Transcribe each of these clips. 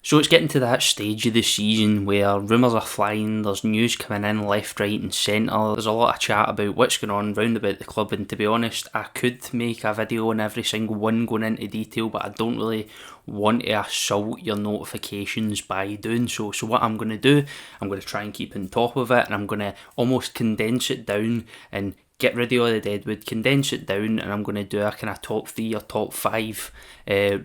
So it's getting to that stage of the season where rumours are flying, there's news coming in left, right and centre. There's a lot of chat about what's going on round about the club, and to be honest, I could make a video on every single one going into detail, but I don't really want to assault your notifications by doing so. So what I'm going to do, I'm going to try and keep on top of it, and I'm going to almost condense it down and get rid of all the deadwood, condense it down, and I'm going to do a kind of top 3 or top 5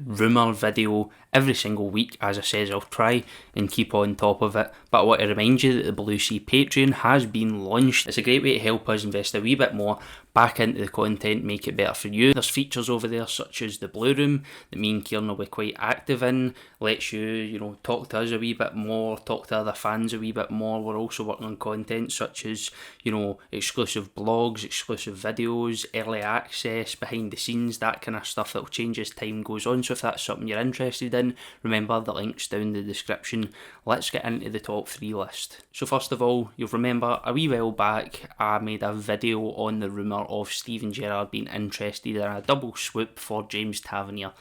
rumour video every single week. As I says, I'll try and keep on top of it. But I want to remind you that the Blue Sea Patreon has been launched. It's a great way to help us invest a wee bit more back into the content, make it better for you. There's features over there such as the Blue Room that me and Kieran will be quite active in, lets you, talk to us a wee bit more, talk to other fans a wee bit more. We're also working on content such as, exclusive blogs, exclusive videos, early access, behind the scenes, that kind of stuff that will change as time goes on. So if that's something you're interested in, remember the link's down the description. Let's get into the top 3 list. So first of all, you'll remember a wee while back I made a video on the rumour of Steven Gerrard being interested in a double swoop for James Tavernier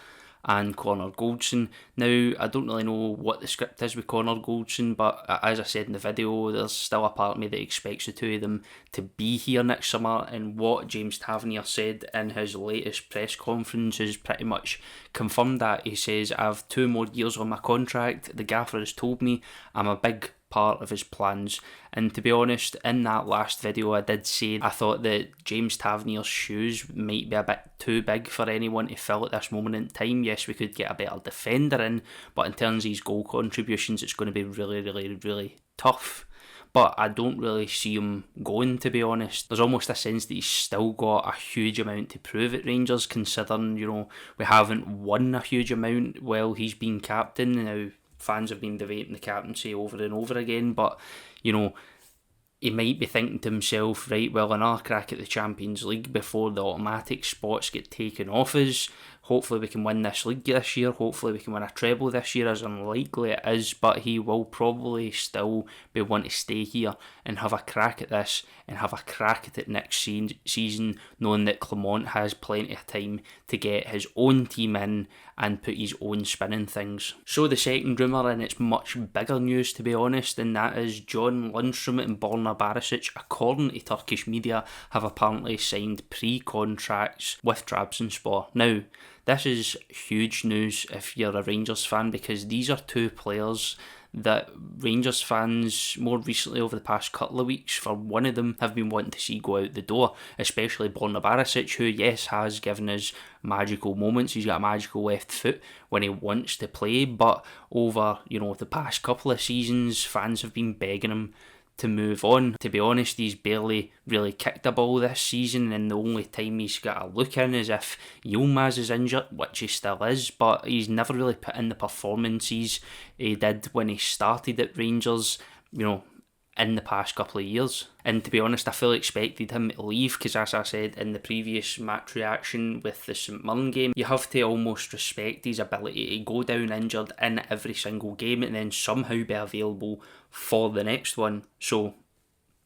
and Connor Goldson. Now, I don't really know what the script is with Connor Goldson, but as I said in the video, there's still a part of me that expects the two of them to be here next summer, and what James Tavernier said in his latest press conference is pretty much confirmed that. He says, I have 2 more years on my contract, the gaffer has told me I'm a big part of his plans. And to be honest, in that last video I did say I thought that James Tavernier's shoes might be a bit too big for anyone to fill at this moment in time. Yes, we could get a better defender in, but in terms of his goal contributions, it's going to be really, really, really tough. But I don't really see him going, to be honest. There's almost a sense that he's still got a huge amount to prove at Rangers, considering, we haven't won a huge amount while he's been captain. Now, fans have been debating the captaincy over and over again, but, he might be thinking to himself, right, well, another crack at the Champions League before the automatic spots get taken off us. Hopefully we can win this league this year. Hopefully we can win a treble this year, as unlikely it is, but he will probably still be wanting to stay here and have a crack at this and have a crack at it next season, knowing that Clement has plenty of time to get his own team in and put his own spin in things. So the second rumour, and it's much bigger news to be honest, and that is John Lundstrom and Borna Barisic, according to Turkish media, have apparently signed pre-contracts with Trabzonspor. Now, this is huge news if you're a Rangers fan, because these are 2 players that Rangers fans more recently over the past couple of weeks, for one of them, have been wanting to see go out the door, especially Borna Barisic, who, yes, has given us magical moments. He's got a magical left foot when he wants to play, but over, the past couple of seasons, fans have been begging him to move on. To be honest, he's barely really kicked a ball this season, and the only time he's got a look in is if Yilmaz is injured, which he still is, but he's never really put in the performances he did when he started at Rangers, in the past couple of years. And to be honest, I fully expected him to leave, because as I said in the previous match reaction with the St Mirren game, you have to almost respect his ability to go down injured in every single game and then somehow be available for the next one. So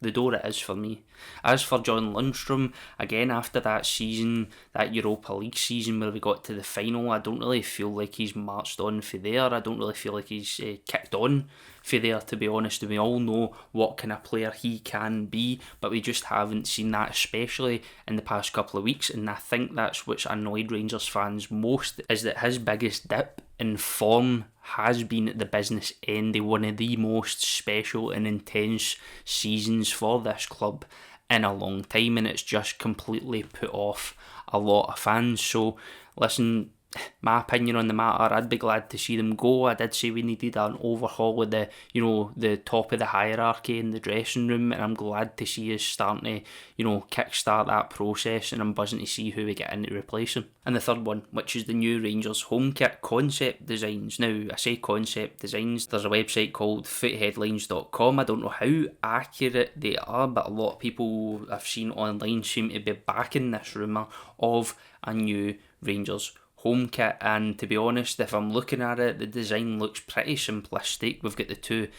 the door it is for me. As for John Lundstrom, again, after that season, that Europa League season where we got to the final, I don't really feel like he's marched on for there. I don't really feel like he's kicked on for there, to be honest. And we all know what kind of player he can be, but we just haven't seen that, especially in the past couple of weeks. And I think that's what's annoyed Rangers fans most, is that his biggest dip in form has been at the business end of one of the most special and intense seasons for this club in a long time, and it's just completely put off a lot of fans. So listen, my opinion on the matter, I'd be glad to see them go. I did say we needed an overhaul of the, the top of the hierarchy in the dressing room, and I'm glad to see us starting to, kickstart that process, and I'm buzzing to see who we get in to replace him. And the third one, which is the new Rangers home kit concept designs. Now, I say concept designs, there's a website called footheadlines.com. I don't know how accurate they are, but a lot of people I've seen online seem to be backing this rumour of a new Rangers home kit, and to be honest, if I'm looking at it, the design looks pretty simplistic. We've got the 2,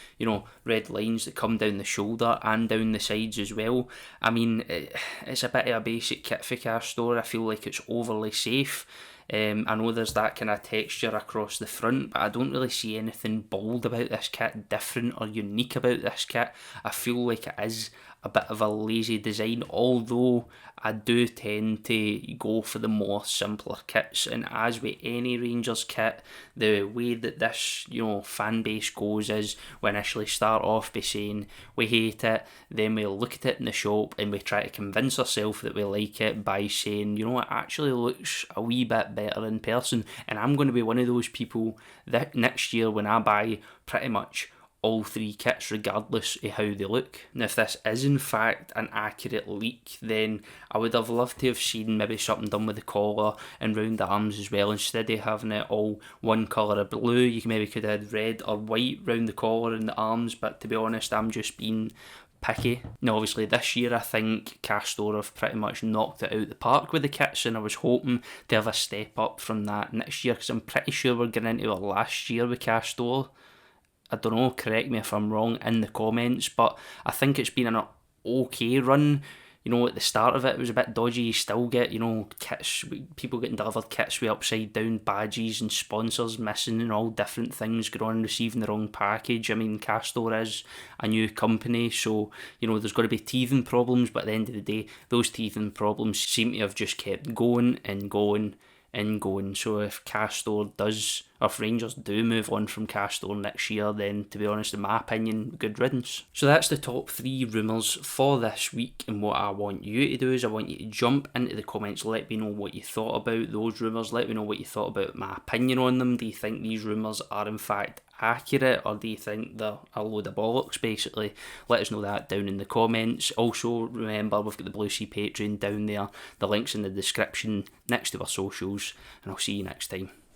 red lines that come down the shoulder and down the sides as well. I mean, it's a bit of a basic kit for car store. I feel like it's overly safe. I know there's that kind of texture across the front, but I don't really see anything bold about this kit, different or unique about this kit. I feel like it is a bit of a lazy design, although I do tend to go for the more simpler kits. And as with any Rangers kit, the way that this, fan base goes is we initially start off by saying we hate it, then we look at it in the shop and we try to convince ourselves that we like it by saying, it actually looks a wee bit better in person. And I'm going to be one of those people that next year when I buy pretty much all three kits regardless of how they look. Now if this is in fact an accurate leak, then I would have loved to have seen maybe something done with the collar and round the arms as well. Instead of having it all one colour of blue, you maybe could have had red or white round the collar and the arms, but to be honest I'm just being picky. Now obviously this year I think Castore have pretty much knocked it out the park with the kits, and I was hoping to have a step up from that next year, because I'm pretty sure we're getting into our last year with Castore. I don't know, correct me if I'm wrong in the comments, but I think it's been an okay run. At the start of it was a bit dodgy. You still get, kits, people getting delivered kits with upside down badges and sponsors missing and all different things going on, receiving the wrong package. I mean, Castore is a new company, so, there's got to be teething problems, but at the end of the day, those teething problems seem to have just kept going and going and going. So if Castore does, or if Rangers do move on from Castore next year, then to be honest, in my opinion, good riddance. So that's the top 3 rumours for this week, and what I want you to do is I want you to jump into the comments, let me know what you thought about those rumours, let me know what you thought about my opinion on them. Do you think these rumours are in fact accurate, or do you think they're a load of bollocks basically? Let us know that down in the comments. Also remember, we've got the Blue Sea Patreon down there, the link's in the description next to our socials, and I'll see you next time.